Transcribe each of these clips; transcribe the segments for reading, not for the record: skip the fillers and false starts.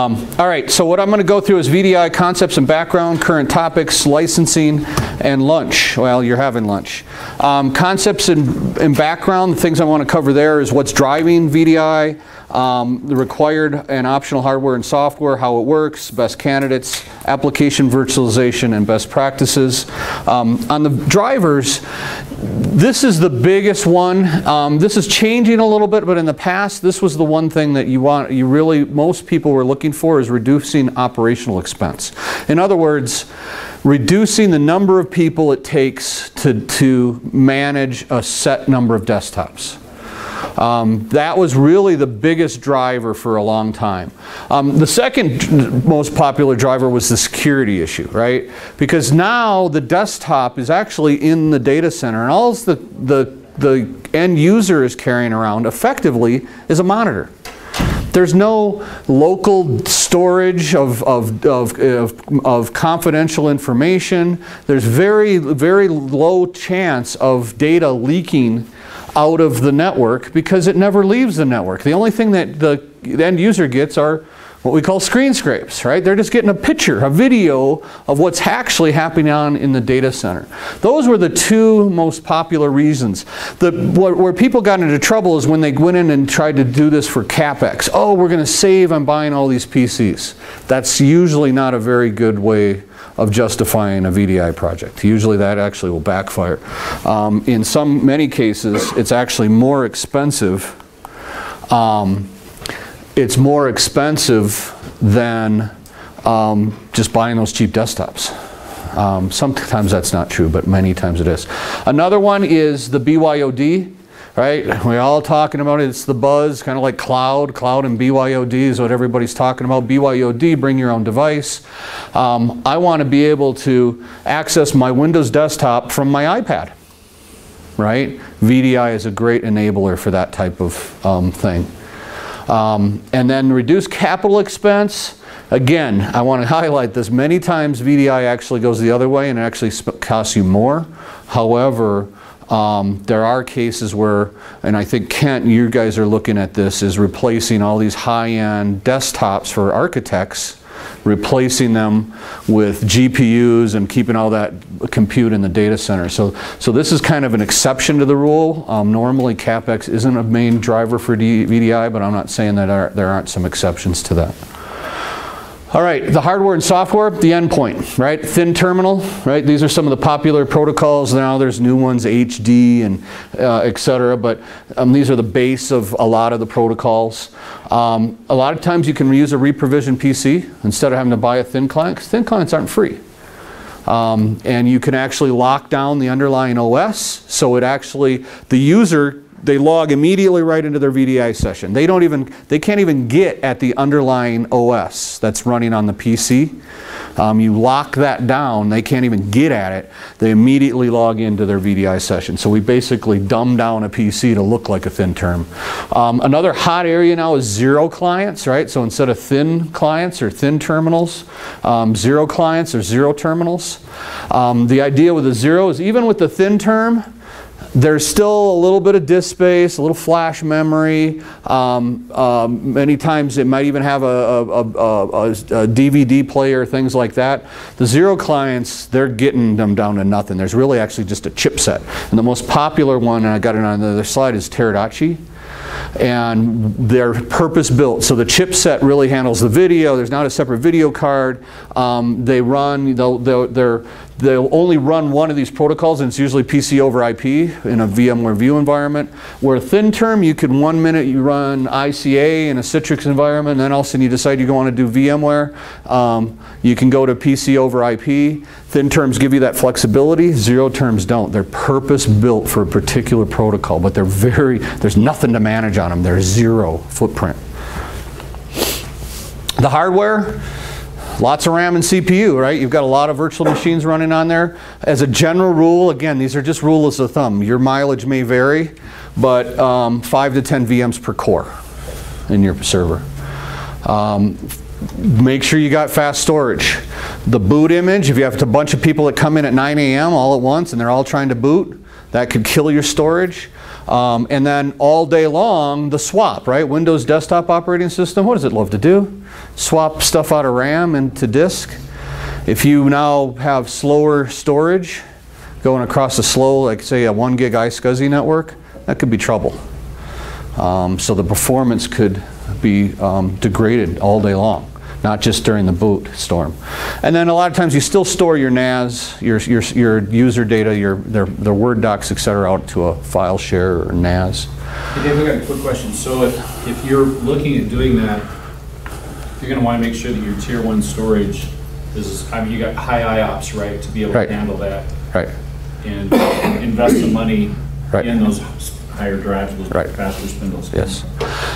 All right, so what I'm going to go through is VDI concepts and background, current topics, licensing, and lunch. Well, you're having lunch. Concepts and background, the things I want to cover there is what's driving VDI, the required and optional hardware and software, how it works, best candidates, application virtualization, and best practices. On the drivers, this is the biggest one. This is changing a little bit, but in the past, this was the one thing that most people were looking for, is reducing operational expense. In other words, reducing the number of people it takes to manage a set number of desktops. That was really the biggest driver for a long time. The second most popular driver was the security issue, right? Because now the desktop is actually in the data center, and all the end user is carrying around effectively is a monitor. There's no local storage of confidential information. There's very low chance of data leaking out of the network because it never leaves the network. The only thing that the end user gets are what we call screen scrapes, right? They're just getting a picture, a video of what's actually happening in the data center. Those were the two most popular reasons. Where people got into trouble is when they went in and tried to do this for CapEx. Oh, we're going to save on buying all these PCs. That's usually not a very good way of justifying a VDI project. Usually that actually will backfire. In many cases, it's actually more expensive. It's more expensive than just buying those cheap desktops. Sometimes that's not true, but many times it is. Another one is the BYOD, right? We're all talking about it. It's the buzz, kind of like cloud. Cloud and BYOD is what everybody's talking about. BYOD, bring your own device. I want to be able to access my Windows desktop from my iPad, right? VDI is a great enabler for that type of thing. And then reduce capital expense. Again, I want to highlight this. Many times VDI actually goes the other way and it actually costs you more. However, there are cases where, and I think Kent, you guys are looking at this, is replacing all these high-end desktops for architects, replacing them with GPUs and keeping all that compute in the data center. So this is kind of an exception to the rule. Normally CapEx isn't a main driver for VDI, but I'm not saying that there aren't some exceptions to that. All right, the hardware and software, the endpoint, right? Thin terminal, right? These are some of the popular protocols. Now there's new ones, HD and et cetera, but these are the base of a lot of the protocols. A lot of times you can use a reprovisioned PC instead of having to buy a thin client, because thin clients aren't free. And you can actually lock down the underlying OS, so it actually, the user, they log immediately right into their VDI session. They can't even get at the underlying OS that's running on the PC. You lock that down, they can't even get at it. They immediately log into their VDI session. So we basically dumb down a PC to look like a thin term. Another hot area now is zero clients, right? So instead of thin clients or thin terminals, zero clients or zero terminals. The idea with the zero is even with the thin term, there's still a little bit of disk space, a little flash memory. Many times it might even have a DVD player, things like that. The zero clients, they're getting them down to nothing. There's really actually just a chipset. And the most popular one, and I got it on the other slide, is Teradacci. And they're purpose-built. So the chipset really handles the video. There's not a separate video card. They'll only run one of these protocols, and it's usually PC over IP in a VMware View environment. Where thin term, you can 1 minute you run ICA in a Citrix environment, and then all of a sudden you decide you want to do VMware. You can go to PC over IP. Thin terms give you that flexibility. Zero terms don't. They're purpose-built for a particular protocol, but there's nothing to manage on them. They're zero footprint. The hardware, lots of RAM and CPU, right? You've got a lot of virtual machines running on there. As a general rule, again, these are just rules of thumb. Your mileage may vary, but 5 to 10 VMs per core in your server. Make sure you got fast storage. The boot image, if you have a bunch of people that come in at 9 a.m. all at once and they're all trying to boot, that could kill your storage. And then all day long, the swap, right? Windows desktop operating system, what does it love to do? Swap stuff out of RAM into disk. If you now have slower storage going across a slow, like say a 1 gig iSCSI network, that could be trouble. So the performance could be degraded all day long, not just during the boot storm. And then a lot of times you still store your NAS, your user data, their Word docs, etc., out to a file share or NAS. Hey Dave, I got a quick question. So if you're looking at doing that, you're going to want to make sure that your tier 1 storage is, I mean, you got high IOPS, right, to be able to handle that. Right. And invest some money in those higher drives with faster spindles. Yes.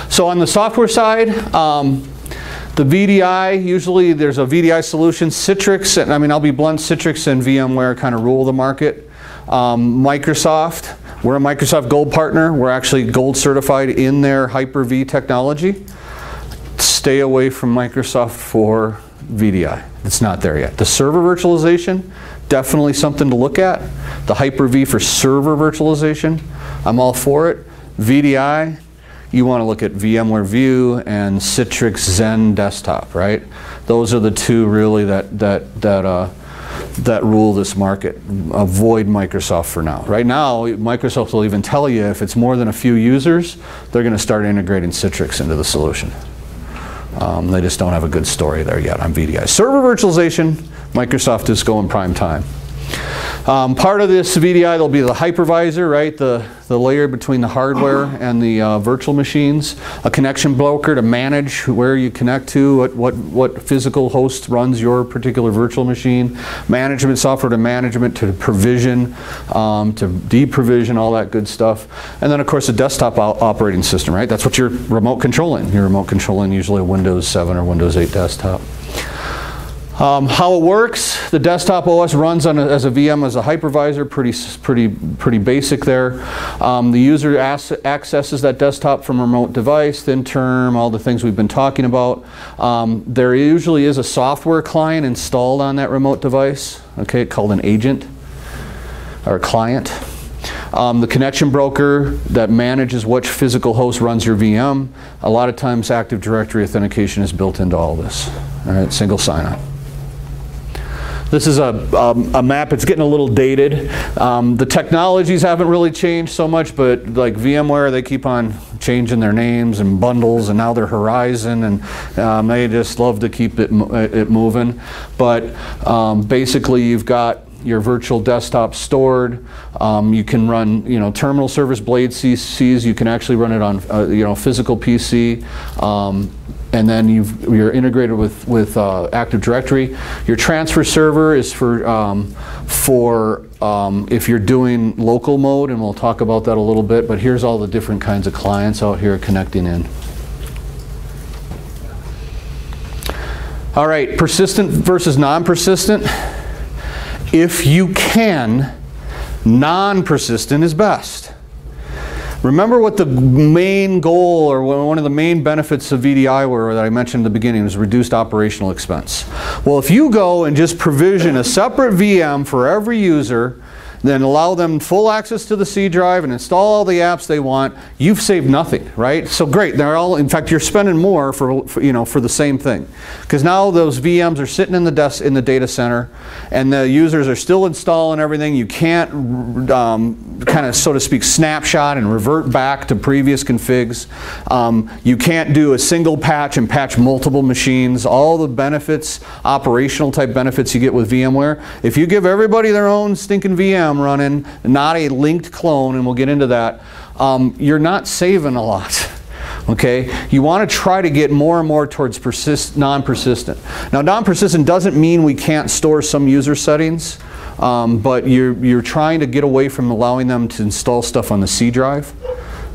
So on the software side, the VDI, usually there's a VDI solution. Citrix, and I mean, I'll be blunt, Citrix and VMware kind of rule the market. Microsoft, we're a Microsoft Gold partner. We're actually Gold certified in their Hyper-V technology. Stay away from Microsoft for VDI. It's not there yet. The server virtualization, definitely something to look at. The Hyper-V for server virtualization, I'm all for it. VDI, you want to look at VMware View and Citrix Zen Desktop, right? Those are the two really that rule this market. Avoid Microsoft for now. Right now, Microsoft will even tell you if it's more than a few users, they're going to start integrating Citrix into the solution. They just don't have a good story there yet on VDI. Server virtualization, Microsoft is going prime time. Part of this VDI, there'll be the hypervisor, right? The layer between the hardware and the virtual machines. A connection broker to manage where you connect to, what physical host runs your particular virtual machine. Management software to management, to provision, to deprovision, all that good stuff. And then of course a desktop operating system, right? That's what you're remote controlling. You're remote controlling usually a Windows 7 or Windows 8 desktop. How it works, the desktop OS runs on as a VM as a hypervisor, pretty basic there. The user accesses that desktop from a remote device, thin term, all the things we've been talking about. There usually is a software client installed on that remote device, okay, called an agent or a client. The connection broker that manages which physical host runs your VM. A lot of times Active Directory authentication is built into all this, all right, single sign-on. This is a map. It's getting a little dated. The technologies haven't really changed so much, but like VMware, they keep on changing their names and bundles, and now they're Horizon, and they just love to keep it moving. But basically, you've got your virtual desktop stored. You can run, terminal service blade CCs. You can actually run it on, physical PC. And then you're integrated with Active Directory. Your transfer server is for if you're doing local mode, and we'll talk about that a little bit, but here's all the different kinds of clients out here connecting in. All right, persistent versus non-persistent. If you can, non-persistent is best. Remember what the main goal or one of the main benefits of VDI were that I mentioned at the beginning was reduced operational expense. Well, if you go and just provision a separate VM for every user, then allow them full access to the C drive and install all the apps they want, you've saved nothing, right? So great, they're all, in fact, you're spending more for the same thing. Because now those VMs are sitting in the data center, and the users are still installing everything. You can't kind of, so to speak, snapshot and revert back to previous configs. You can't do a single patch and patch multiple machines. All the benefits, operational type benefits you get with VMware. If you give everybody their own stinking VM running, not a linked clone, and we'll get into that, you're not saving a lot. Okay, you want to try to get more and more towards non-persistent. Now, non-persistent doesn't mean we can't store some user settings, but you're trying to get away from allowing them to install stuff on the C drive,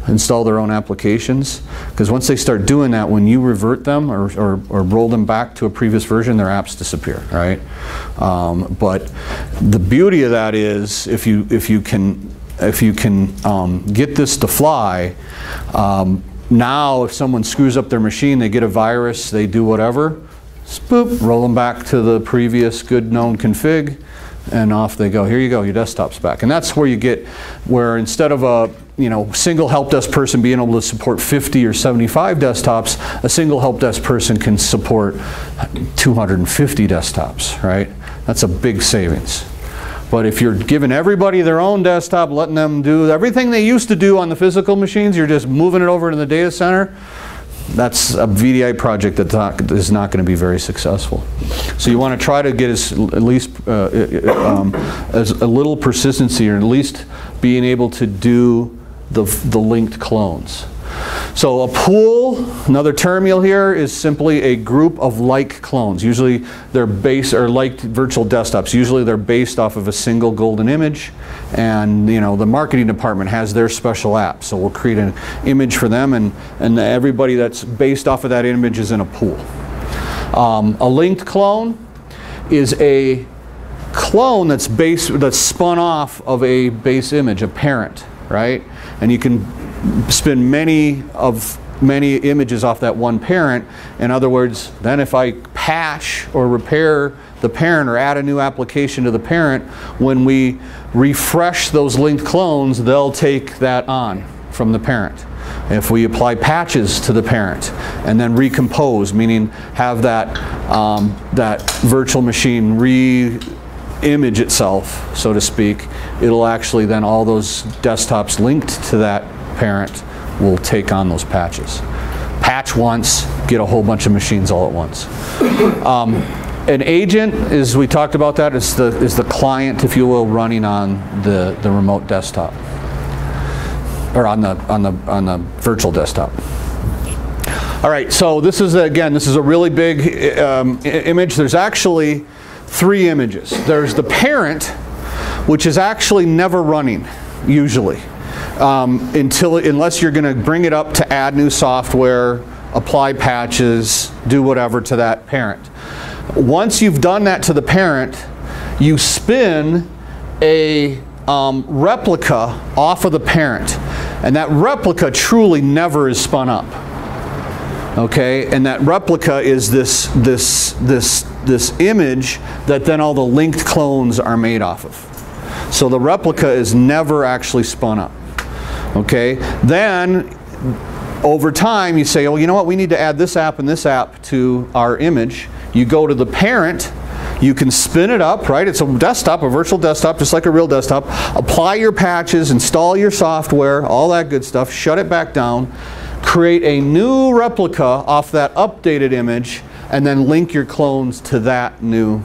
install their own applications, because once they start doing that, when you revert them or roll them back to a previous version, their apps disappear, right? But the beauty of that is if you can get this to fly, now if someone screws up their machine, they get a virus, they do whatever, boop, roll them back to the previous good known config, and off they go. Here you go, your desktop's back. And that's where you get, where instead of a single help desk person being able to support 50 or 75 desktops, a single help desk person can support 250 desktops, right? That's a big savings. But if you're giving everybody their own desktop, letting them do everything they used to do on the physical machines, you're just moving it over to the data center, that's a VDI project that is not going to be very successful. So you want to try to get as a little persistency, or at least being able to do the linked clones. So a pool, another term you'll hear, is simply a group of like clones. Usually they're based, or like virtual desktops, usually they're based off of a single golden image, and the marketing department has their special app. So we'll create an image for them, and everybody that's based off of that image is in a pool. A linked clone is a clone that's spun off of a base image, a parent, right? And you can spin many images off that one parent. In other words, then if I patch or repair the parent or add a new application to the parent, when we refresh those linked clones, they'll take that on from the parent. If we apply patches to the parent and then recompose, meaning have that virtual machine re-image itself, so to speak, it'll actually then, all those desktops linked to that parent will take on those patches. Patch once, get a whole bunch of machines all at once. An agent, as we talked about, that is the client, if you will, running on the remote desktop, or on the virtual desktop. All right, so this is a really big image. There's actually 3 images. There's the parent, which is actually never running usually. Unless you're going to bring it up to add new software, apply patches, do whatever to that parent. Once you've done that to the parent, you spin a replica off of the parent, and that replica truly never is spun up. Okay, and that replica is this image that then all the linked clones are made off of. So the replica is never actually spun up. Okay, then over time you say, oh, you know what, we need to add this app and this app to our image. You go to the parent, you can spin it up, right? It's a desktop, a virtual desktop, just like a real desktop. Apply your patches, install your software, all that good stuff, shut it back down, create a new replica off that updated image, and then link your clones to that new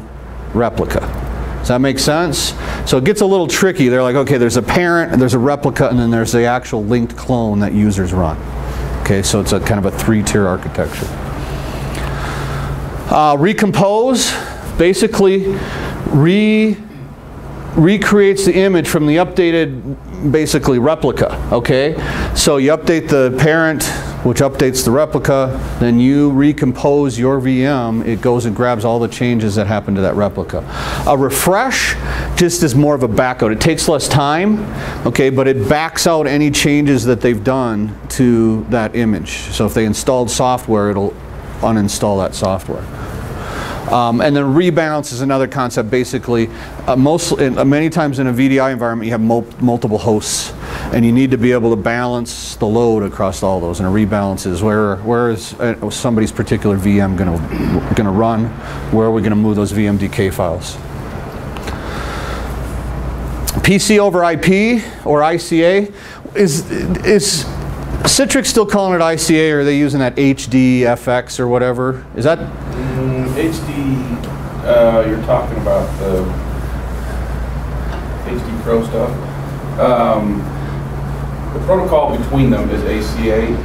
replica. Does that make sense? So it gets a little tricky. They're like, okay, there's a parent, and there's a replica, and then there's the actual linked clone that users run. Okay, so it's a kind of a 3-tier architecture. Recompose basically recreates the image from the updated, basically, replica. Okay, so you update the parent, which updates the replica, then you recompose your VM, it goes and grabs all the changes that happen to that replica. A refresh just is more of a backout. It takes less time, okay, but it backs out any changes that they've done to that image. So if they installed software, it'll uninstall that software. And then rebalance is another concept. Basically, many times in a VDI environment you have multiple hosts, and you need to be able to balance the load across all those. And a rebalance is where is somebody's particular VM going to run? Where are we going to move those VMDK files? PC over IP, or ICA, is Citrix still calling it ICA, or are they using that HDFX or whatever? Is that? HD, you're talking about the HD Pro stuff. The protocol between them is ACA.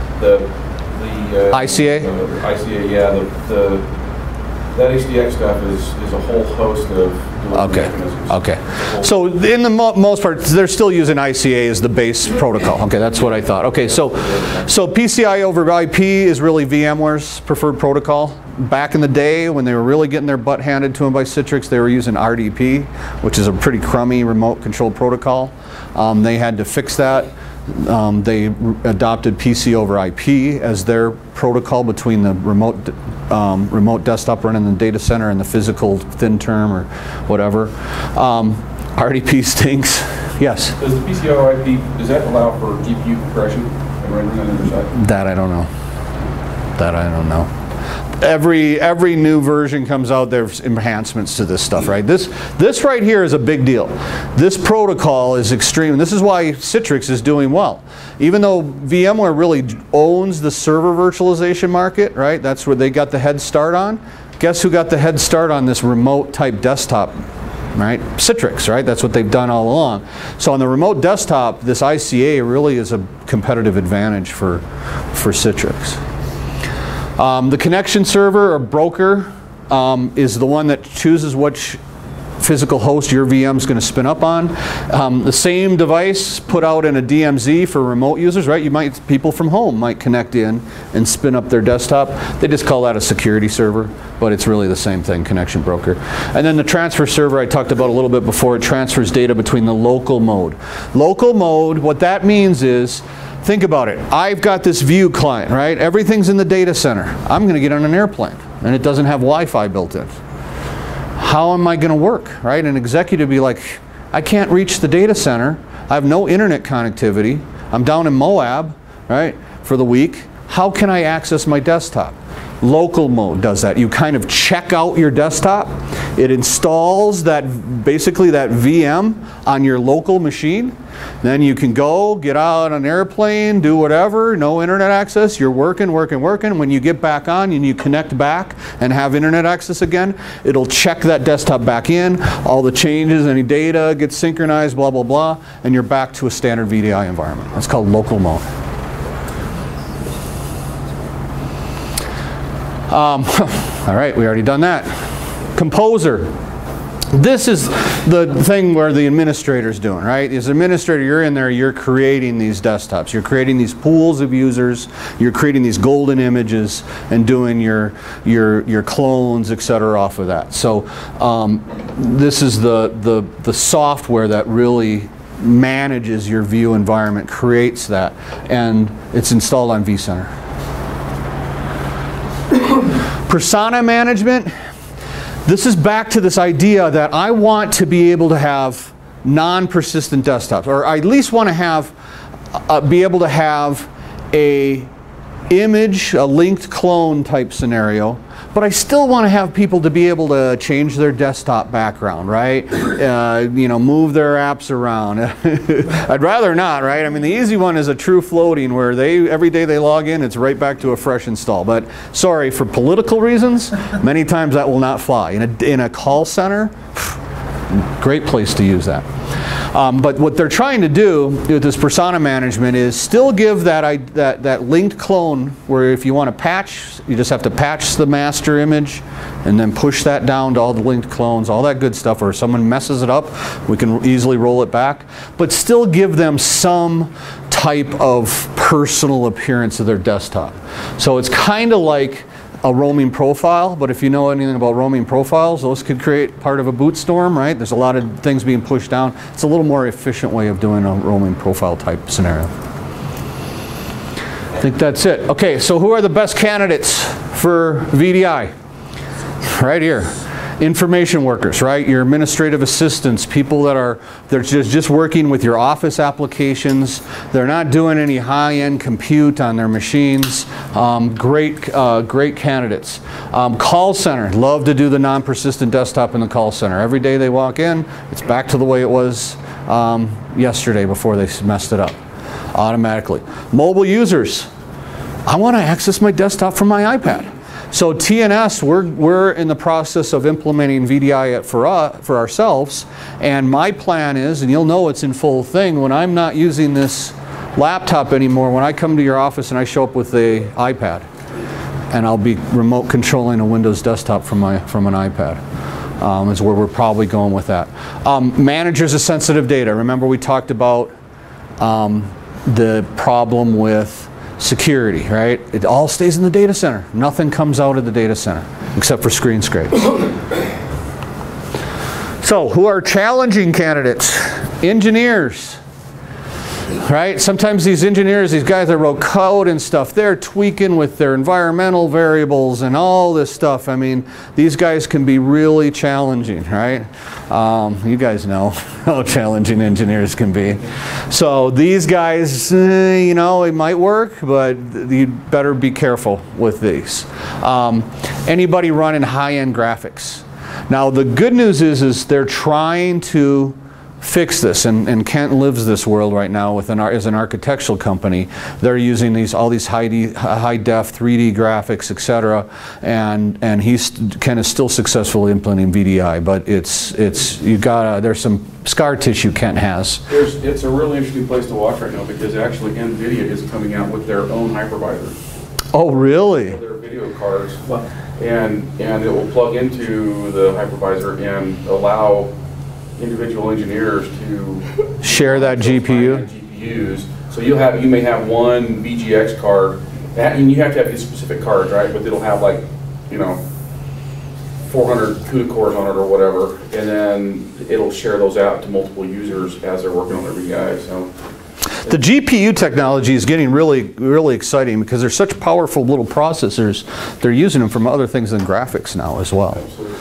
ICA? ICA, yeah. That HDX stuff is a whole host of mechanisms. Okay. So in the most part, they're still using ICA as the base protocol. Okay, that's what I thought. Okay, so PCI over IP is really VMware's preferred protocol. Back in the day, when they were really getting their butt handed to them by Citrix, they were using RDP, which is a pretty crummy remote control protocol. They had to fix that. They adopted PC over IP as their protocol between the remote desktop running in the data center and the physical thin term or whatever. RDP stinks. Yes? Does the PCIe IP, does that allow for GPU compression and rendering on the other side? That I don't know. That I don't know. Every new version comes out, there's enhancements to this stuff, right? This right here is a big deal. This protocol is extreme. This is why Citrix is doing well. Even though VMware really owns the server virtualization market, right? That's where they got the head start on. Guess who got the head start on this remote type desktop, right? Citrix, right? That's what they've done all along. So on the remote desktop, this ICA really is a competitive advantage for Citrix. The connection server or broker is the one that chooses which physical host your VM is going to spin up on. The same device put out in a DMZ for remote users, right? People from home might connect in and spin up their desktop. They just call that a security server, but it's really the same thing, connection broker. And then the transfer server I talked about a little bit before. It transfers data between the local mode. Local mode, what that means is, think about it. I've got this view client, right? Everything's in the data center. I'm going to get on an airplane, and it doesn't have Wi-Fi built in. How am I going to work, right? An executive would be like, I can't reach the data center. I have no internet connectivity. I'm down in Moab, right, for the week. How can I access my desktop? Local mode does that. You kind of check out your desktop. It installs basically that VM on your local machine. Then you can go, get out on an airplane, do whatever, no internet access, you're working. When you get back on and you connect back and have internet access again, it'll check that desktop back in, all the changes, any data gets synchronized, blah, blah, blah, and you're back to a standard VDI environment. That's called local mode. All right, we already done that. Composer. This is the thing where the administrator's doing, right? As an administrator, you're in there, you're creating these desktops. You're creating these pools of users. You're creating these golden images and doing your clones, et cetera, off of that. So this is the software that really manages your view environment, creates that, and it's installed on vCenter. Persona management. This is back to this idea that I want to be able to have non-persistent desktops, or I at least want to have, be able to have a image, a linked clone type scenario, but I still want to have people to be able to change their desktop background, right? You know, move their apps around. I'd rather not, right? I mean, the easy one is a true floating where every day they log in, it's right back to a fresh install. But sorry, for political reasons, many times that will not fly. In a call center, great place to use that. But what they're trying to do with this persona management is still give that linked clone where if you want to patch, you just have to patch the master image and then push that down to all the linked clones, all that good stuff. Or if someone messes it up, we can easily roll it back. But still give them some type of personal appearance of their desktop. So it's kind of like a roaming profile, but if you know anything about roaming profiles, those could create part of a boot storm, right? There's a lot of things being pushed down. It's a little more efficient way of doing a roaming profile type scenario. I think that's it. Okay, so who are the best candidates for VDI? Right here. Information workers, right? Your administrative assistants, people that they're just working with your office applications. They're not doing any high-end compute on their machines. Great candidates. Call center, love to do the non-persistent desktop in the call center. Every day they walk in, it's back to the way it was yesterday before they messed it up automatically. Mobile users, I want to access my desktop from my iPad. So TNS, we're in the process of implementing VDI for ourselves, and my plan is, and you'll know it's in full thing, when I'm not using this laptop anymore, when I come to your office and I show up with the iPad, and I'll be remote controlling a Windows desktop from an iPad. Is where we're probably going with that. Managers of sensitive data. Remember we talked about the problem with security, right? It all stays in the data center. Nothing comes out of the data center except for screen scrapes. So who are challenging candidates? Engineers. Right? Sometimes these engineers, these guys that wrote code and stuff, they're tweaking with their environmental variables and all this stuff. I mean, these guys can be really challenging, right? You guys know how challenging engineers can be. So these guys, you know, it might work, but you'd better be careful with these. Anybody running high-end graphics. Now the good news is they're trying to fix this, and Kent lives this world right now with as an architectural company. They're using all these high def 3D graphics, etc. And Kent is still successfully implementing VDI, but there's some scar tissue Kent has. It's a really interesting place to watch right now because actually NVIDIA is coming out with their own hypervisor. Oh, really? For their video cards, and it will plug into the hypervisor and allow individual engineers to share that GPU. GPUs. So you may have one VGX card, and you have to have these specific cards, right? But it'll have like, you know, 400 CUDA cores on it or whatever, and then it'll share those out to multiple users as they're working on their VDI. So the GPU technology is getting really, really exciting because they're such powerful little processors. They're using them from other things than graphics now as well. Absolutely.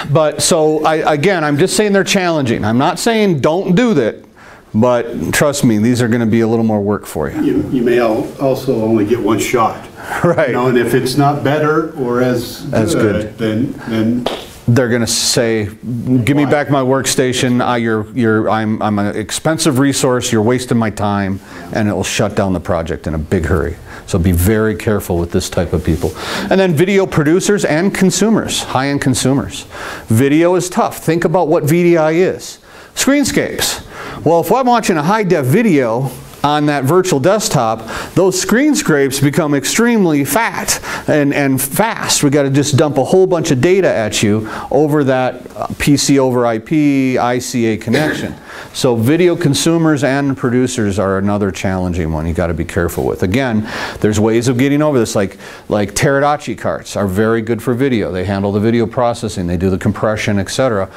But so again, I'm just saying they're challenging. I'm not saying don't do that, but trust me, these are going to be a little more work for you. You may also only get one shot. Right. You know, and if it's not better or as good, then they're going to say, "Give me back my workstation. I'm an expensive resource. You're wasting my time," and it will shut down the project in a big hurry. So be very careful with this type of people. And then video producers and consumers, high-end consumers. Video is tough. Think about what VDI is. Screenscapes. Well, if I'm watching a high-def video on that virtual desktop, those screen scrapes become extremely fat and fast. We got to just dump a whole bunch of data at you over that PC over IP, ICA connection. So video consumers and producers are another challenging one you got to be careful with. Again, there's ways of getting over this, like Teradacci cards are very good for video. They handle the video processing, they do the compression, etc.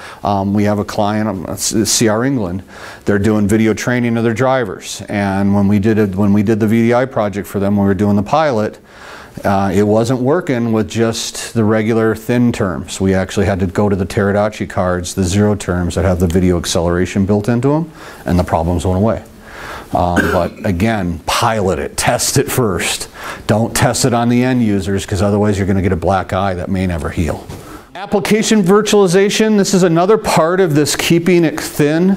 We have a client, CR England, they're doing video training of their drivers, and when we did the VDI project for them, when we were doing the pilot, it wasn't working with just the regular thin terms. We actually had to go to the Teradacci cards, the zero terms that have the video acceleration built into them, and the problems went away. But again, pilot it, test it first. Don't test it on the end users, because otherwise you're going to get a black eye that may never heal. Application virtualization, this is another part of this keeping it thin.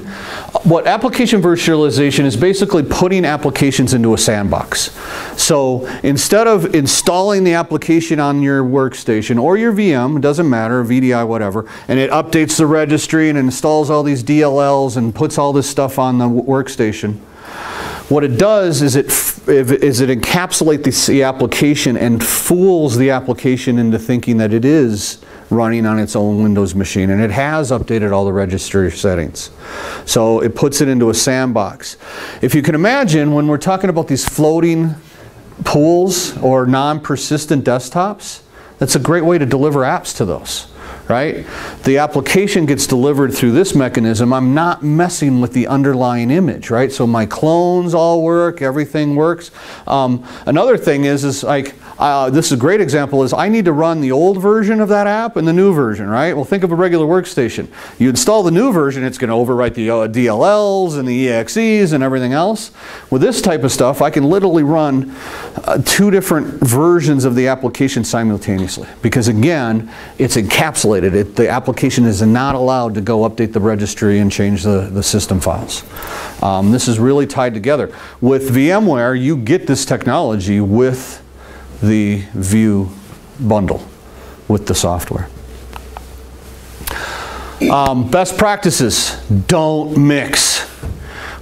What application virtualization is basically putting applications into a sandbox. So instead of installing the application on your workstation or your VM, it doesn't matter, VDI, whatever, and it updates the registry and installs all these DLLs and puts all this stuff on the workstation, what it does is it encapsulates the application and fools the application into thinking that it is running on its own Windows machine, and it has updated all the registry settings. So it puts it into a sandbox. If you can imagine, when we're talking about these floating pools or non-persistent desktops, that's a great way to deliver apps to those. Right? The application gets delivered through this mechanism. I'm not messing with the underlying image, right? So my clones all work, everything works. Another thing is like, this is a great example, is I need to run the old version of that app and the new version, right? Well, think of a regular workstation. You install the new version, it's going to overwrite the DLLs and the EXEs and everything else. With this type of stuff, I can literally run two different versions of the application simultaneously, because again, it's encapsulated. The application is not allowed to go update the registry and change the system files. This is really tied together. With VMware, you get this technology with the View bundle, with the software. Best practices, don't mix.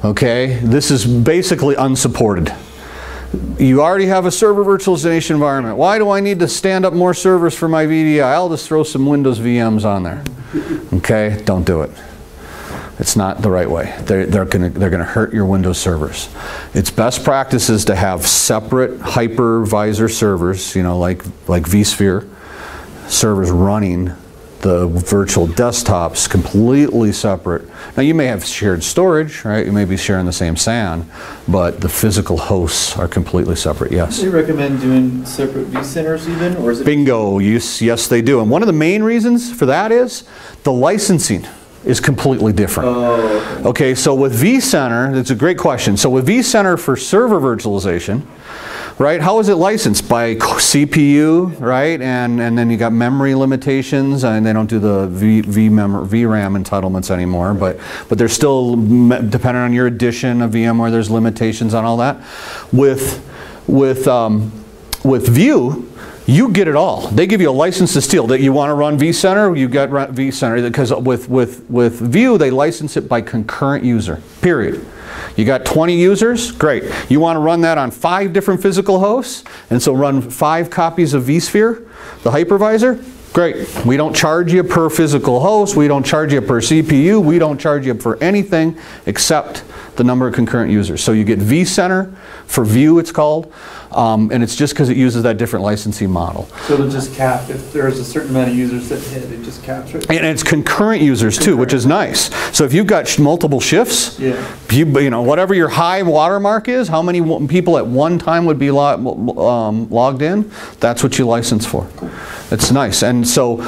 Okay, this is basically unsupported. You already have a server virtualization environment. Why do I need to stand up more servers for my VDI? I'll just throw some Windows VMs on there. Okay, don't do it. It's not the right way. They're gonna hurt your Windows servers. It's best practices to have separate hypervisor servers, you know, like vSphere servers running The virtual desktop's completely separate. Now you may have shared storage, right? You may be sharing the same SAN, but the physical hosts are completely separate, yes. Do you recommend doing separate vCenters even, or is it? Bingo, yes they do. And one of the main reasons for that is the licensing is completely different. Oh, okay, so with vCenter, it's a great question. So with vCenter for server virtualization, right, how is it licensed? By CPU, right? And then you got memory limitations, and they don't do the VRAM entitlements anymore, but there's still, depending on your edition of VMware, there's limitations on all that. With View, you get it all. They give you a license to steal. That you want to run vCenter, you got vCenter, because with View, they license it by concurrent user, period. You got 20 users, great. You want to run that on 5 different physical hosts, and so run 5 copies of vSphere, the hypervisor, great. We don't charge you per physical host, we don't charge you per CPU, we don't charge you for anything except the number of concurrent users. So you get vCenter, for View it's called, and it's just because it uses that different licensing model. So it'll just cap, if there's a certain amount of users that hit, it just caps it? And it's concurrent users too, which is nice. So if you've got multiple shifts, you know, whatever your high watermark is, how many people at one time would be logged in, that's what you license for. Cool. It's nice. And so,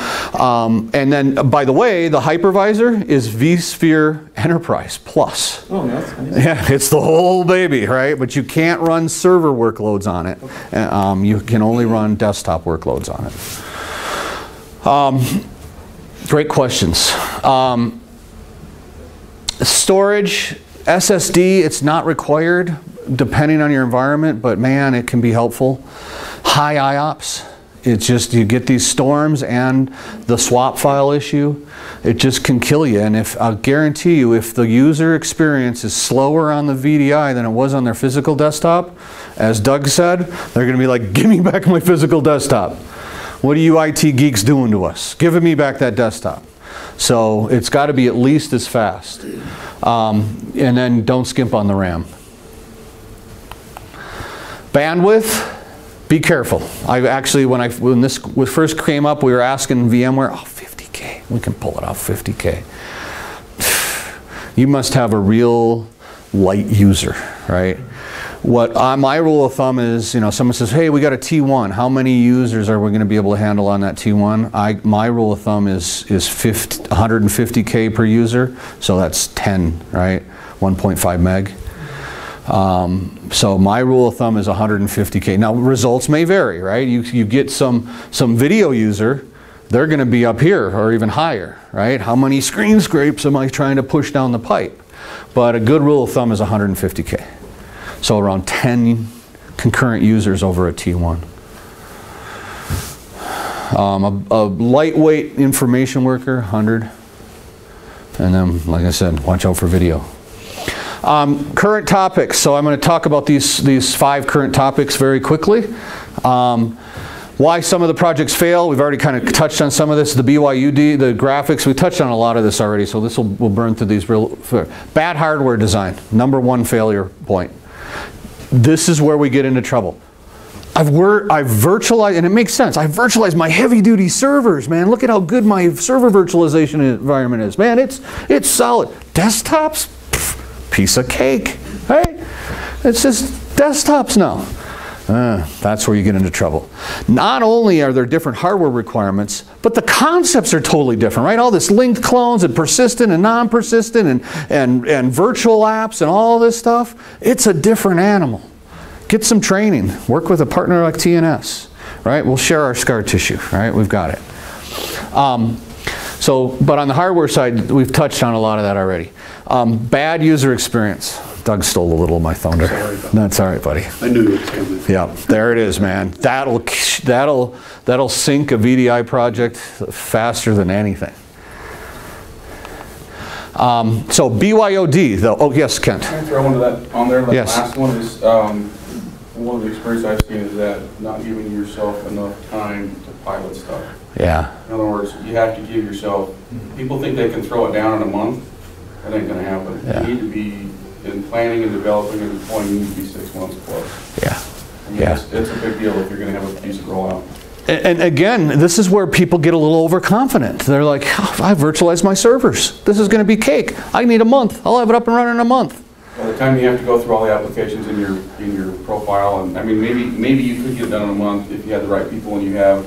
and then by the way, the hypervisor is vSphere Enterprise Plus. Oh, that's nice. Yeah, it's the whole baby, right? But you can't run server workloads on it. Okay. You can only run desktop workloads on it. Great questions. Storage, SSD, it's not required depending on your environment, but man, it can be helpful. High IOPS. It's just, you get these storms and the swap file issue, it just can kill you. And I'll guarantee you, if the user experience is slower on the VDI than it was on their physical desktop, as Doug said, they're going to be like, give me back my physical desktop. What are you IT geeks doing to us? Giving me back that desktop. So it's got to be at least as fast. And then don't skimp on the RAM. Bandwidth. Be careful. I actually, when this first came up, we were asking VMware, oh, 50K, we can pull it off 50K. You must have a real light user, right? What my rule of thumb is, you know, someone says, hey, we got a T1. How many users are we going to be able to handle on that T1? My rule of thumb is 150K per user, so that's 10, right? 1.5 meg. So my rule of thumb is 150K. Now results may vary, right? You get some video user, they're going to be up here or even higher, right? How many screen scrapes am I trying to push down the pipe? But a good rule of thumb is 150K. So around 10 concurrent users over a T1. A lightweight information worker, 100. And then, like I said, watch out for video. Current topics. So I'm going to talk about these 5 current topics very quickly. Why some of the projects fail. We've already kind of touched on some of this. The BYOD, the graphics, we touched on a lot of this already, so this we'll burn through these real. Bad hardware design, #1 failure point. This is where we get into trouble. I've virtualized, and it makes sense, I've virtualized my heavy-duty servers, man. Look at how good my server virtualization environment is. Man, it's solid. Desktops? Pff, piece of cake, right? It's just desktops now. That's where you get into trouble. Not only are there different hardware requirements, but the concepts are totally different, right? All this linked clones and persistent and non-persistent and virtual apps and all this stuff, it's a different animal. Get some training. Work with a partner like TNS, right? We'll share our scar tissue, right? We've got it. But on the hardware side, we've touched on a lot of that already. Bad user experience. Doug stole a little of my thunder. Sorry, that's all right, buddy. I knew it was coming. Yeah, there it is, man. That'll sink a VDI project faster than anything. So BYOD, though. Oh yes, Kent. Can I throw one of that on there? The yes. last one is one of the experience I've seen is that not giving yourself enough time to pilot stuff. Yeah. In other words, you have to give yourself. People think they can throw it down in a month. That ain't going to happen. Yeah. You need to be in planning and developing and deploying. You need to be 6 months plus. Yeah. I mean, it's a big deal if you're going to have a decent rollout. And again, this is where people get a little overconfident. They're like, oh, I virtualized my servers. This is going to be cake. I need a month. I'll have it up and running in a month. By the time you have to go through all the applications in your profile, and I mean, maybe you could get it done in a month if you had the right people and you have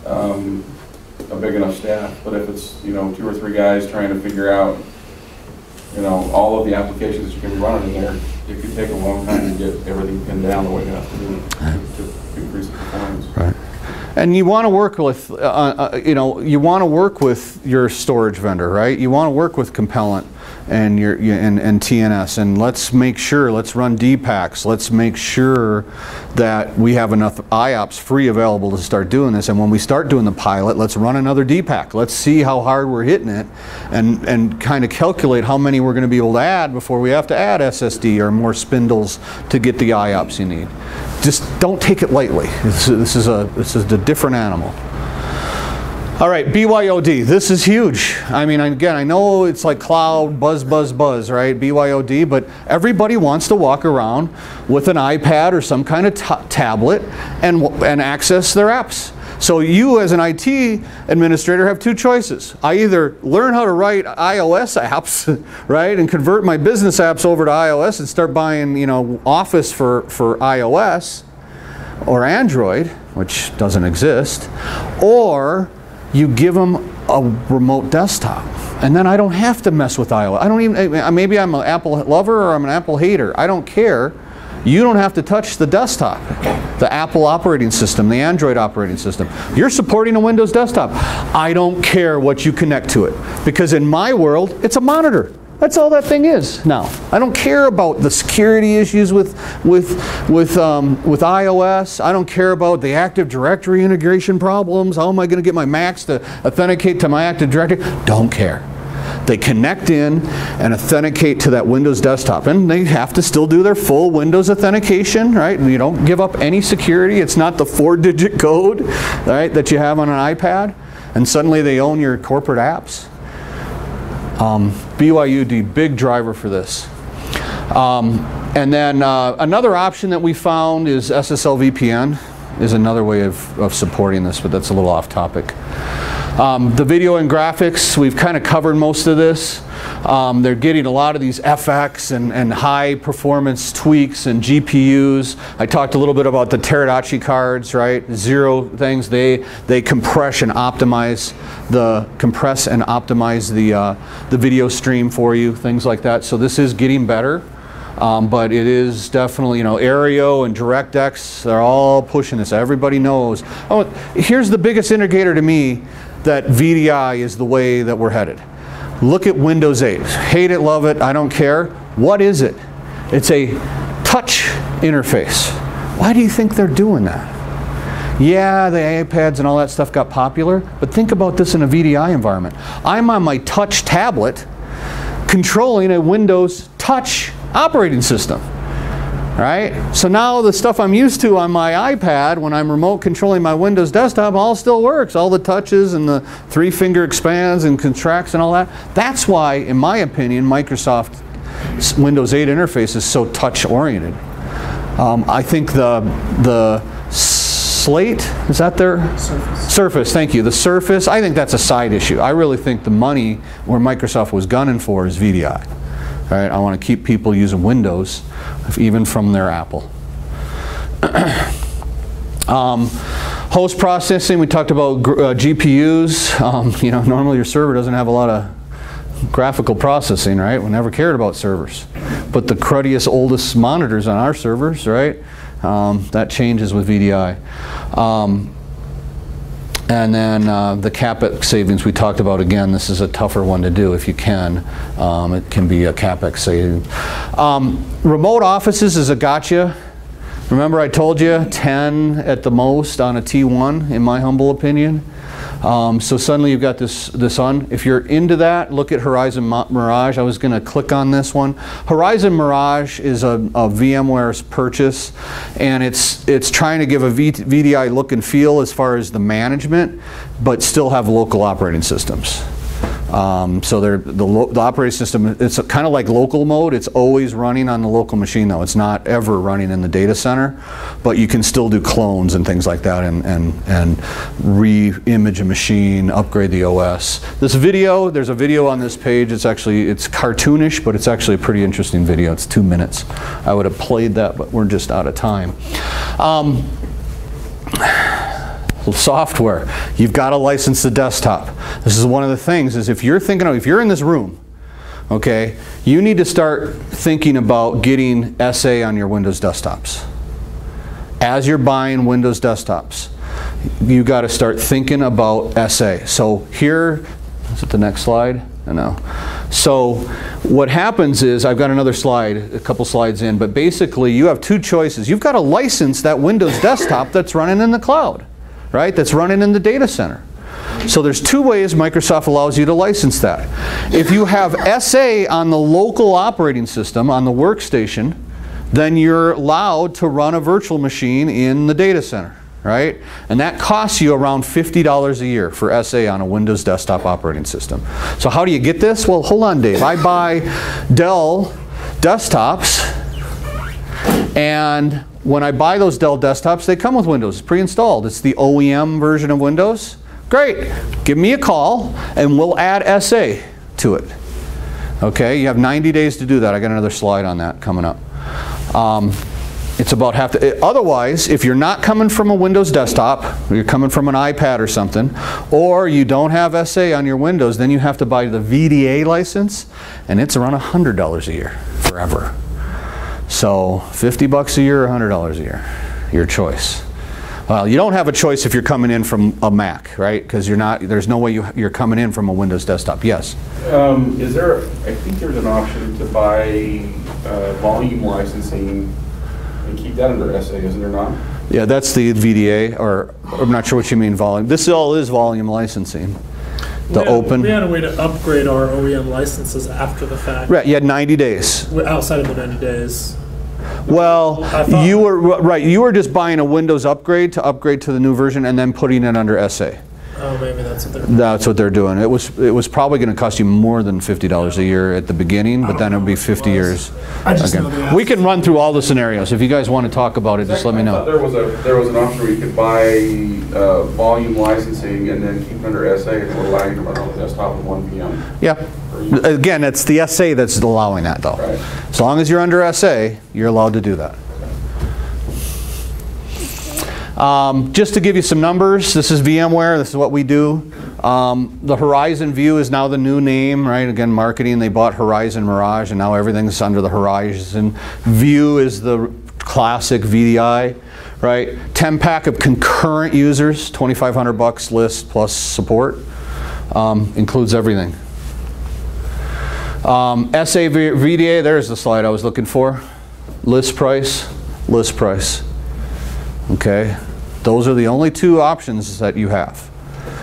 a big enough staff. But if it's 2 or 3 guys trying to figure out all of the applications that you can be running in there, it could take a long time to get everything pinned down the way it has to do to increase the performance. Right. And you want to work with, you want to work with your storage vendor, right? You want to work with Compellent and and TNS, and let's make sure, let's run DPACs, let's make sure that we have enough IOPS free available to start doing this. And when we start doing the pilot, let's run another DPAC. Let's see how hard we're hitting it, and kind of calculate how many we're going to be able to add before we have to add SSD or more spindles to get the IOPS you need. Just don't take it lightly. This is a different animal. All right, BYOD. This is huge. I mean, again, I know it's like cloud, buzz, buzz, buzz, right? BYOD, but everybody wants to walk around with an iPad or some kind of tablet and access their apps. So you, as an IT administrator, have 2 choices. I either learn how to write iOS apps, right, and convert my business apps over to iOS and start buying, Office for iOS or Android, which doesn't exist, or you give them a remote desktop, and then I don't have to mess with iOS. I don't even, maybe I'm an Apple lover or I'm an Apple hater. I don't care. You don't have to touch the desktop, the Apple operating system, the Android operating system. You're supporting a Windows desktop. I don't care what you connect to it, because in my world, it's a monitor. That's all that thing is now. I don't care about the security issues with iOS. I don't care about the Active Directory integration problems. How am I going to get my Macs to authenticate to my Active Directory? Don't care. They connect in and authenticate to that Windows desktop, and they have to still do their full Windows authentication, right? And you don't give up any security. It's not the 4-digit code, right, that you have on an iPad, and suddenly they own your corporate apps. BYOD, big driver for this. And then another option that we found is SSL VPN is another way of supporting this, but that's a little off topic. The video and graphics, we've kind of covered most of this. They're getting a lot of these FX and high performance tweaks and GPUs. I talked a little bit about the Teradacci cards, right? 0 things. They compress and optimize the video stream for you, things like that. So this is getting better. But it is definitely, Aereo and DirectX, they're all pushing this. Everybody knows. Oh, here's the biggest indicator to me that VDI is the way that we're headed. Look at Windows 8. Hate it, love it, I don't care. What is it? It's a touch interface. Why do you think they're doing that? Yeah, the iPads and all that stuff got popular, but think about this in a VDI environment. I'm on my touch tablet controlling a Windows touch operating system, right? So now the stuff I'm used to on my iPad when I'm remote controlling my Windows desktop all still works. All the touches and the 3-finger expands and contracts and all that. That's why, in my opinion, Microsoft Windows 8 interface is so touch oriented. I think the Slate, is that their? Surface. Surface, thank you. The Surface, I think that's a side issue. I really think the money where Microsoft was gunning for is VDI. Right? I want to keep people using Windows, even from their Apple. Host processing, we talked about GPUs. Normally your server doesn't have a lot of graphical processing, right? We never cared about servers. But the cruddiest, oldest monitors on our servers, right? That changes with VDI. And then the CapEx savings we talked about again. This is a tougher one to do if you can. It can be a CapEx saving. Remote offices is a gotcha. Remember I told you 10 at the most on a T1 in my humble opinion. So suddenly you've got this on. If you're into that, look at Horizon Mirage. I was going to click on this one. Horizon Mirage is a VMware's purchase, and it's trying to give a VDI look and feel as far as the management, but still have local operating systems. So the operating system, it's kind of like local mode. It's always running on the local machine though. It's not ever running in the data center, but you can still do clones and things like that and re-image a machine, upgrade the OS. This video, there's a video on this page. It's cartoonish, but it's actually a pretty interesting video. It's 2 minutes. I would have played that, but we're just out of time. Software, you've got to license the desktop. This is one of the things, is if you're in this room, okay, you need to start thinking about getting SA on your Windows desktops. As you're buying Windows desktops, you got to start thinking about SA. So here, is it the next slide? No. So what happens is, I've got another slide, a couple slides in, but basically you have two choices. You've got to license that Windows desktop that's running in the cloud, right? That's running in the data center. So there's two ways Microsoft allows you to license that. If you have SA on the local operating system, on the workstation, then you're allowed to run a virtual machine in the data center, right? And that costs you around $50 a year for SA on a Windows desktop operating system. So how do you get this? Well, hold on, Dave. I buy Dell desktops, and when I buy those Dell desktops, they come with Windows. It's pre-installed. It's the OEM version of Windows. Great. Give me a call, and we'll add SA to it. Okay, you have 90 days to do that. I got another slide on that coming up. It's about otherwise, if you're not coming from a Windows desktop, or you're coming from an iPad or something, or you don't have SA on your Windows, then you have to buy the VDA license, and it's around $100 a year forever. So $50 a year or $100 a year, your choice. Well, you don't have a choice if you're coming in from a Mac, right? Because there's no way you're coming in from a Windows desktop. Yes? Is there, I think there's an option to buy volume licensing and keep that under SA, isn't there not? Yeah, that's the VDA, or I'm not sure what you mean volume. This all is volume licensing. The open. We had a way to upgrade our OEM licenses after the fact. Right, you had 90 days. Outside of the 90 days. Well, you were just buying a Windows upgrade to the new version and then putting it under SA. Oh, maybe that's what they're doing. That's what they're doing. It was probably going to cost you more than $50 a year at the beginning, but then it would be 50 years. Again, we can run through all the scenarios. If you guys want to talk about it, just let me know. There was an option where you could buy volume licensing and then keep it under SA, and it would allow you to run on the desktop with 1 VM. Yeah. Again, it's the SA that's allowing that, though. Right. As long as you're under SA, you're allowed to do that. Just to give you some numbers, this is VMware, this is what we do. The Horizon View is now the new name, right? Again, marketing, they bought Horizon Mirage, and now everything's under the Horizon View is the classic VDI, right? 10-pack of concurrent users, $2,500 list plus support, includes everything. SA VDA, there's the slide I was looking for. List price, list price. Okay, those are the only two options that you have.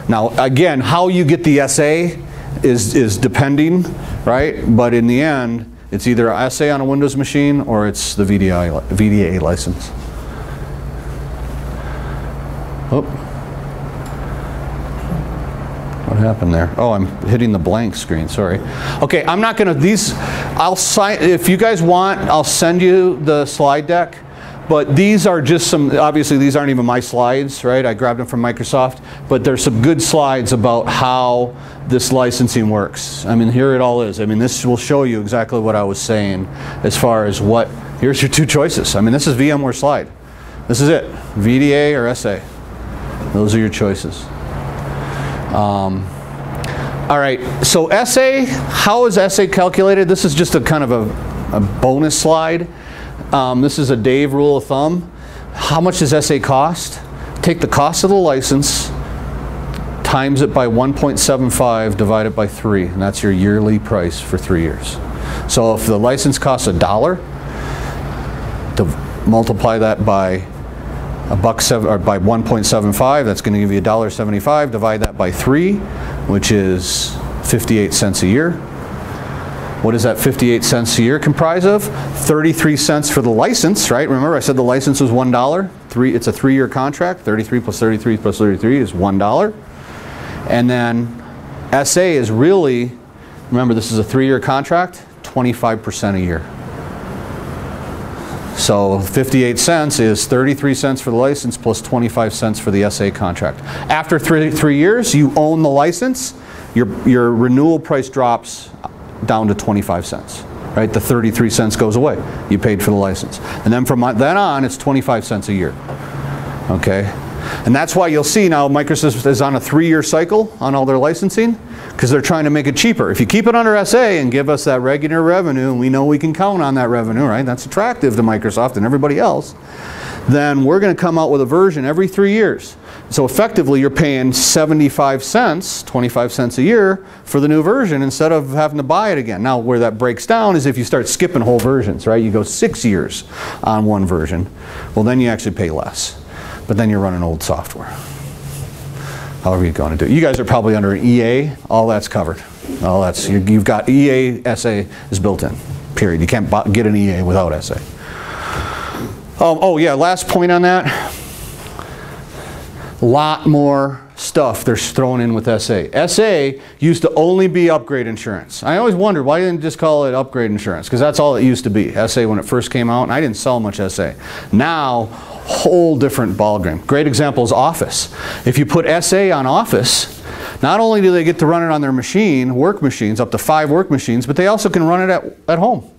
Now, again, how you get the SA is depending, right? But in the end, it's either a SA on a Windows machine or it's the VDA license. Oh, what happened there? Oh, I'm hitting the blank screen. Sorry. Okay, I'm not going to. I'll sign. If you guys want, I'll send you the slide deck. But these are just some, obviously these aren't even my slides, right? I grabbed them from Microsoft, but there's some good slides about how this licensing works. I mean, here it all is. I mean, this will show you exactly what I was saying as far as here's your two choices. I mean, this is VMware slide. This is it, VDA or SA. Those are your choices. All right, so SA, how is SA calculated? This is just a kind of a bonus slide. This is a Dave rule of thumb. How much does SA cost? Take the cost of the license, times it by 1.75, divide it by 3, and that's your yearly price for 3 years. So if the license costs $1, to multiply that by $1.7 or by 1.75, that's going to give you $1.75. Divide that by 3, which is 58 cents a year. What does that 58 cents a year comprise of? 33 cents for the license, right? Remember I said the license was $1. It's a 3-year contract. 33 plus 33 plus 33 is $1. And then SA is really, remember this is a 3-year contract, 25% a year. So 58 cents is 33 cents for the license plus 25 cents for the SA contract. After three years, you own the license, your renewal price drops down to 25 cents. Right? The 33 cents goes away. You paid for the license. And then from then on, it's 25 cents a year. Okay? And that's why you'll see now Microsoft is on a 3-year cycle on all their licensing, because they're trying to make it cheaper. If you keep it under SA and give us that regular revenue, and we know we can count on that revenue, right? That's attractive to Microsoft and everybody else. Then we're going to come out with a version every 3 years. So effectively you're paying 75 cents, 25 cents a year for the new version instead of having to buy it again. Now where that breaks down is if you start skipping whole versions, right? You go 6 years on one version. Well, then you actually pay less. But then you're running old software. However you're going to do it. You guys are probably under an EA. All that's covered. All that's, you've got EA, SA is built in. Period. You can't get an EA without SA. Oh yeah, last point on that. A lot more stuff they're throwing in with SA. SA used to only be upgrade insurance. I always wondered why didn't they just call it upgrade insurance, because that's all it used to be. SA when it first came out, and I didn't sell much SA. Now, whole different ballgame. Great example is Office. If you put SA on Office, not only do they get to run it on their machine, work machines, up to 5 work machines, but they also can run it at home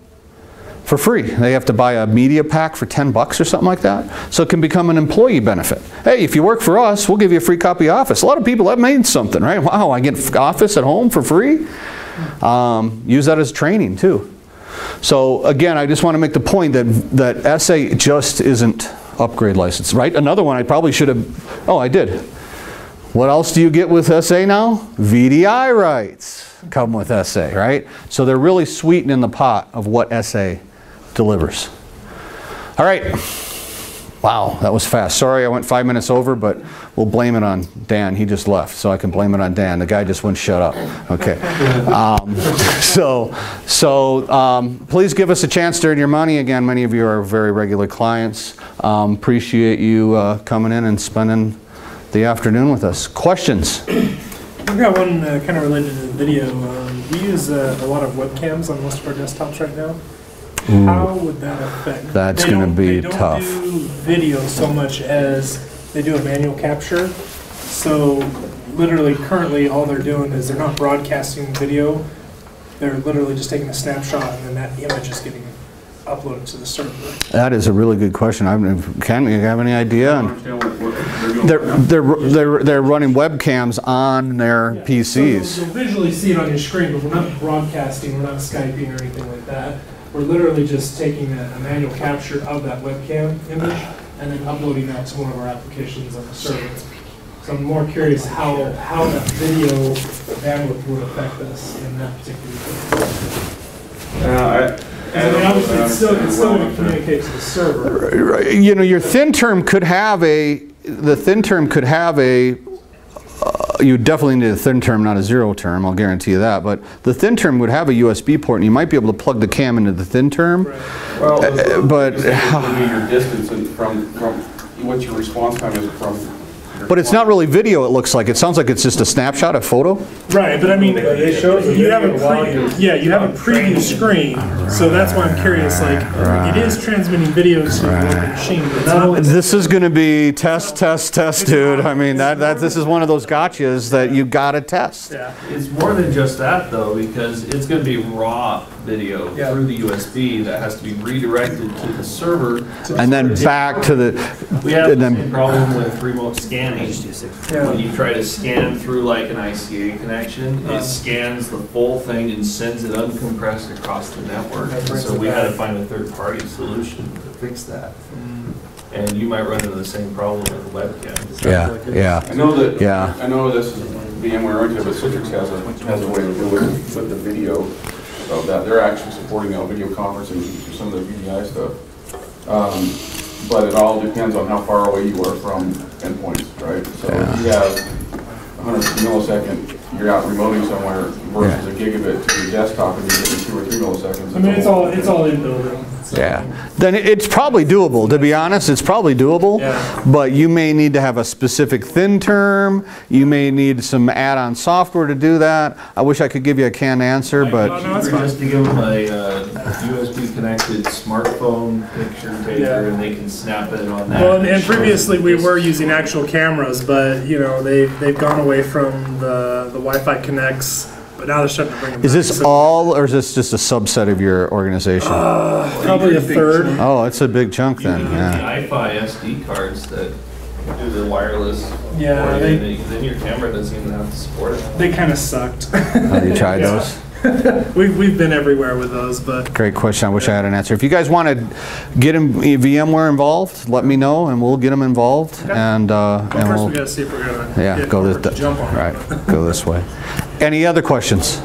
for free. They have to buy a media pack for 10 bucks or something like that. So it can become an employee benefit. Hey, if you work for us, we'll give you a free copy of Office. A lot of people, that means something, right? Wow, I get Office at home for free? Use that as training too. So again, I just want to make the point that SA just isn't upgrade license, right? Another one I probably should have, oh, I did. What else do you get with SA now? VDI rights come with SA, right? So they're really sweetening the pot of what SA delivers. All right. Wow, that was fast. Sorry I went 5 minutes over, but we'll blame it on Dan. He just left, so I can blame it on Dan. The guy just wouldn't shut up. Okay. Please give us a chance to earn your money. Again, many of you are very regular clients. Appreciate you coming in and spending the afternoon with us. Questions? I've got one kind of related to the video. We use a lot of webcams on most of our desktops right now. Ooh, how would that affect? That's going to be tough. They don't do video so much as they do a manual capture. So literally currently all they're doing is they're not broadcasting video. They're literally just taking a snapshot and then that image is getting uploaded to the server. That is a really good question. Ken, you have any idea? They're running webcams on their PCs. So you'll visually see it on your screen, but we're not broadcasting, we're not Skyping or anything like that. We're literally just taking a manual capture of that webcam image and then uploading that to one of our applications on the server. So I'm more curious how that video bandwidth would affect us in that particular case. Obviously it's still going to communicate to the server. Right. You know, your thin term could have you definitely need a thin term, not a zero term, I'll guarantee you that, but the thin term would have a USB port and you might be able to plug the cam into the thin term. Right. Well, but your distance from what your response time is from. But it's not really video, it looks like. It sounds like it's just a snapshot, a photo. Right, but I mean, you have a preview screen, so that's why I'm curious. Like, it is transmitting videos to the machine. But not only this is going to be test, dude. I mean, this is one of those gotchas that you got to test. Yeah. It's more than just that, though, because it's going to be raw video through the USB that has to be redirected to the server. And then back to the... We have the same problem with remote scanning. When you try to scan through like an ICA connection, it scans the full thing and sends it uncompressed across the network. So we had to find a third-party solution to fix that. And you might run into the same problem with the webcam. Yeah. I know that. Yeah. I know this is VMware, but Citrix has a way to do it with the video of that. They're actually supporting video conferencing for some of the VDI stuff. But it all depends on how far away you are from endpoints, right? So if you have 150 millisecond, you're out remoting somewhere versus a gigabit to your desktop and you're getting 2 or 3 milliseconds. I mean, it's all in building. So. Yeah, then it's probably doable. To be honest, it's probably doable. Yeah. But you may need to have a specific thin term. You may need some add-on software to do that. I wish I could give you a canned answer, but Just to give them a USB connected smartphone picture taker, and they can snap it on that. Well, and previously we were using actual cameras, but you know they've gone away from the Wi-Fi connects. But now they're starting to bring them is back. this all, or is this just a subset of your organization? Probably a third. Oh, it's a big chunk then. The Yeah. iFi SD cards that do the wireless. Yeah, or then your camera doesn't even have to support it. They kind of sucked. Have you tried those? We've been everywhere with those, but Great question. I wish I had an answer. If you guys want to get VMware involved, let me know, and we'll get them involved. Okay. And well, first we'll we gotta see if we're gonna go this jump on it. right. Go this way. Any other questions?